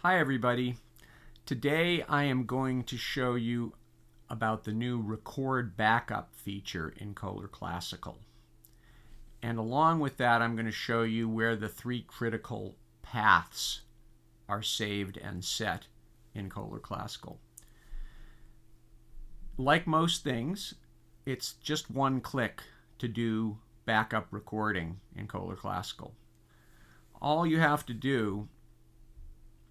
Hi everybody. Today I am going to show you about the new record backup feature in Cohler Classical. And along with that I'm going to show you where the three critical paths are saved and set in Cohler Classical. Like most things, it's just one click to do backup recording in Cohler Classical. All you have to do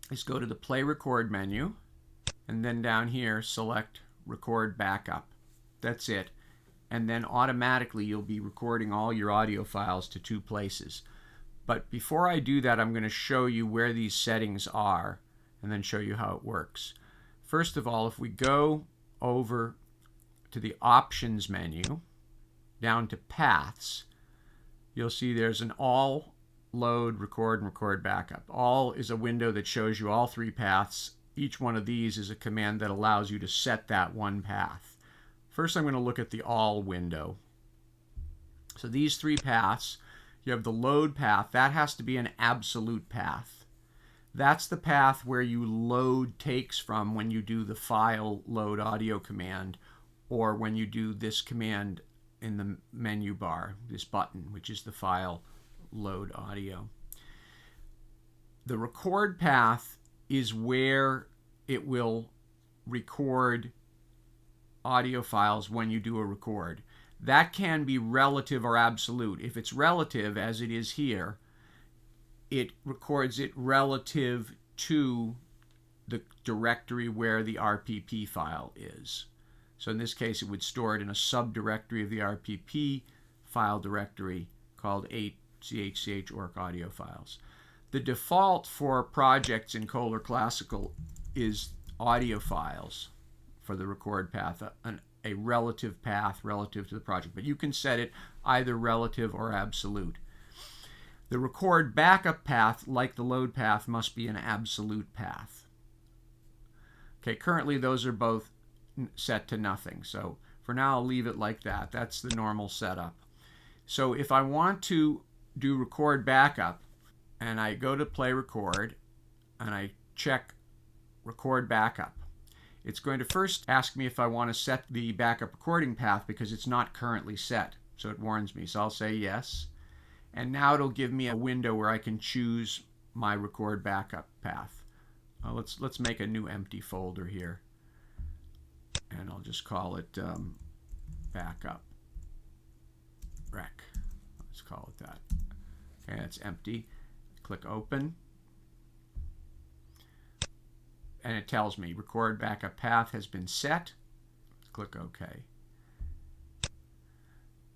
is go to the Play Record menu, and then down here select Record Backup. That's it. And then automatically you'll be recording all your audio files to two places. But before I do that, I'm going to show you where these settings are and then show you how it works. First of all, if we go over to the Options menu, down to Paths, you'll see there's an All, Load, Record, and Record Backup. All is a window that shows you all three paths. Each one of these is a command that allows you to set that one path. First, I'm going to look at the All window. So these three paths, you have the load path. That has to be an absolute path. That's the path where you load takes from when you do the file load audio command, or when you do this command in the menu bar, this button, which is the file load audio. The record path is where it will record audio files when you do a record. That can be relative or absolute. If it's relative, as it is here, it records it relative to the directory where the RPP file is. So in this case, it would store it in a subdirectory of the RPP file directory called 8chch org audio files. The default for projects in Cohler Classical is audio files for the record path, a relative path relative to the project, but you can set it either relative or absolute. The record backup path, like the load path, must be an absolute path. Okay, currently those are both set to nothing, so for now I'll leave it like that. That's the normal setup. So if I want to do record backup, and I go to Play Record, and I check Record Backup, it's going to first ask me if I want to set the backup recording path because it's not currently set. So it warns me. So I'll say yes. And now it'll give me a window where I can choose my record backup path. Let's make a new empty folder here. And I'll just call it backup rec. Let's call it that. Okay, it's empty. Click open. And it tells me record backup path has been set. Click OK.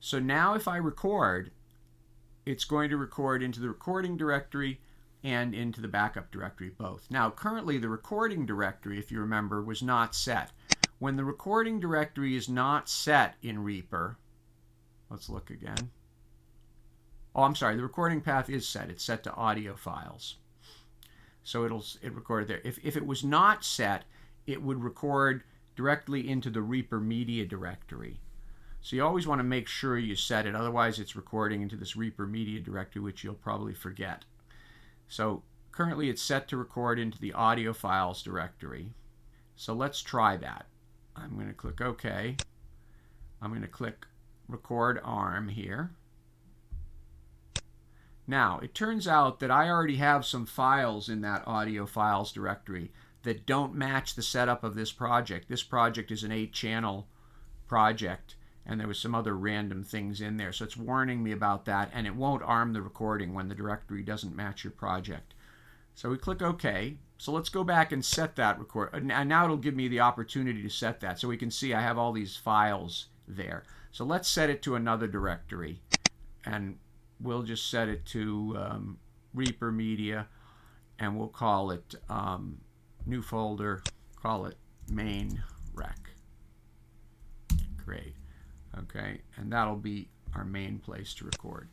So now if I record, it's going to record into the recording directory and into the backup directory, both. Now currently the recording directory, if you remember, was not set. When the recording directory is not set in REAPER, let's look again. Oh, I'm sorry, the recording path is set. It's set to audio files. So it recorded there. If it was not set, it would record directly into the REAPER media directory. So you always want to make sure you set it, otherwise it's recording into this REAPER media directory, which you'll probably forget. So currently it's set to record into the audio files directory. So let's try that. I'm going to click OK. I'm going to click Record ARM here. Now, it turns out that I already have some files in that audio files directory that don't match the setup of this project. This project is an 8-channel project, and there was some other random things in there. So it's warning me about that, and it won't arm the recording when the directory doesn't match your project. So we click OK. So let's go back and set that record. And now it'll give me the opportunity to set that. So we can see I have all these files there. So let's set it to another directory. And we'll just set it to REAPER Media, and we'll call it new folder, call it main rec. Great. Okay, and that'll be our main place to record.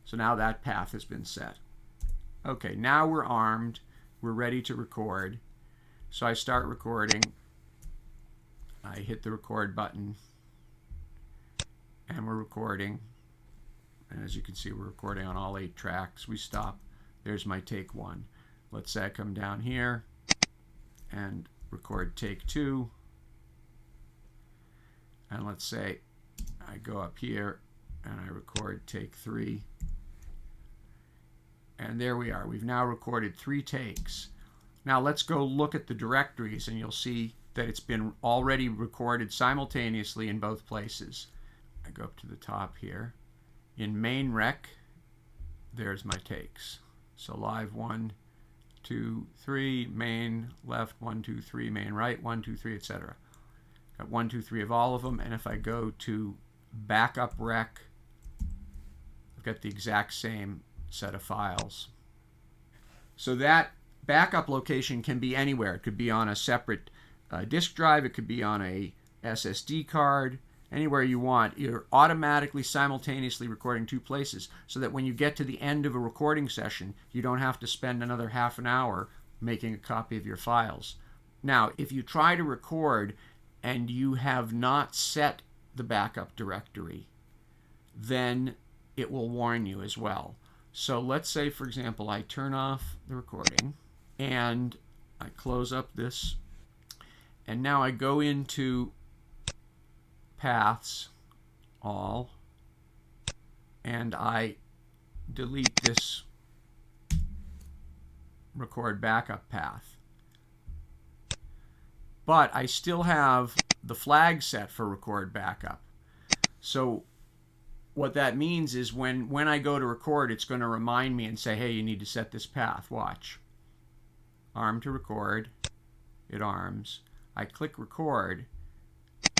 So now that path has been set. Okay, now we're armed. We're ready to record. So I start recording. I hit the record button, and we're recording. And as you can see, we're recording on all 8 tracks. We stop. There's my take 1. Let's say I come down here. and record take 2. And let's say I go up here and I record take 3. And there we are. We've now recorded 3 takes. Now let's go look at the directories, and you'll see that it's been already recorded simultaneously in both places. I go up to the top here. In main rec, there's my takes. So live 1, 2, 3, main left, 1, 2, 3, main right, 1, 2, 3, etc. Got 1, 2, 3 of all of them, and if I go to backup rec, I've got the exact same set of files. So that backup location can be anywhere. It could be on a separate disk drive, it could be on a SSD card, anywhere you want. You're automatically simultaneously recording 2 places, so that when you get to the end of a recording session, you don't have to spend another half an hour making a copy of your files. Now, if you try to record and you have not set the backup directory, then it will warn you as well. So let's say, for example, I turn off the recording and I close up this, and now I go into paths, all, and I delete this record backup path. But I still have the flag set for record backup. So what that means is when I go to record, it's going to remind me and say, hey, you need to set this path. Watch. Arm to record. It arms. I click record,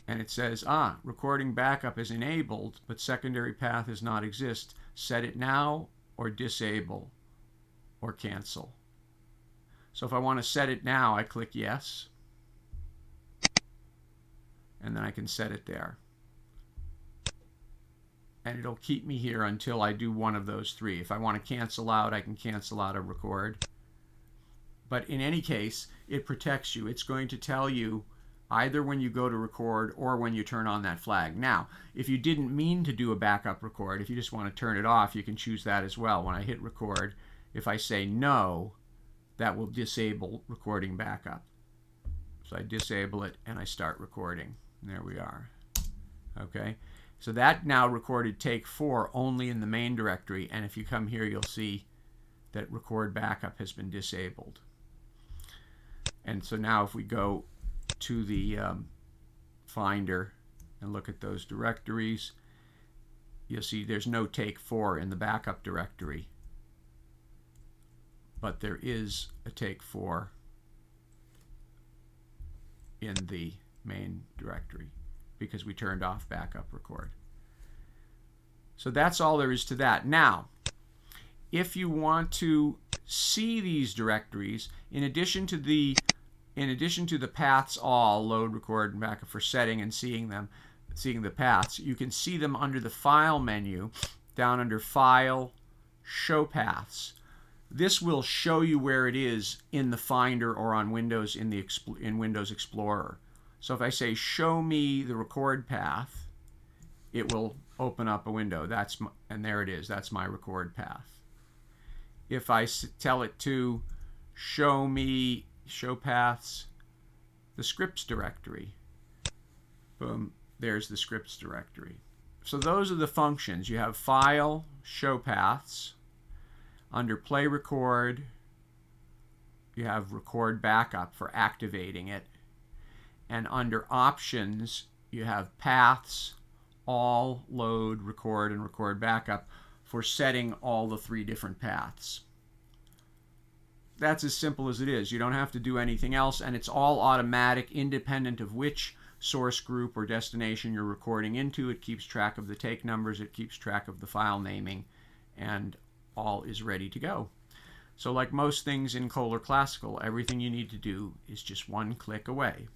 and it says, recording backup is enabled, but secondary path does not exist. Set it now or disable or cancel. So if I want to set it now, I click yes, and then I can set it there. And it'll keep me here until I do one of those 3. If I want to cancel out, I can cancel out a record. But in any case, it protects you. It's going to tell you either when you go to record or when you turn on that flag. Now, if you didn't mean to do a backup record, if you just want to turn it off, you can choose that as well. When I hit record, if I say no, that will disable recording backup. So I disable it and I start recording. And there we are. Okay. So that now recorded take 4 only in the main directory, and if you come here, you'll see that record backup has been disabled. And so now if we go to the Finder and look at those directories, you'll see there's no take 4 in the backup directory, but there is a take 4 in the main directory, because we turned off backup record. So that's all there is to that. Now, if you want to see these directories, in addition to the paths all, load, record, and backup for setting and seeing the paths, you can see them under the File menu, down under File, Show Paths. This will show you where it is in the Finder or on Windows in Windows Explorer. So if I say, show me the record path, it will open up a window. And there it is. That's my record path. If I tell it to show me, show paths, the scripts directory, boom, there's the scripts directory. So those are the functions. You have File, Show Paths. Under Play Record, you have Record Backup for activating it. And under Options, you have Paths, All, Load, Record, and Record Backup for setting all the 3 different paths. That's as simple as it is. You don't have to do anything else, and it's all automatic, independent of which source group or destination you're recording into. It keeps track of the take numbers, it keeps track of the file naming, and all is ready to go. So like most things in Cohler Classical, everything you need to do is just one click away.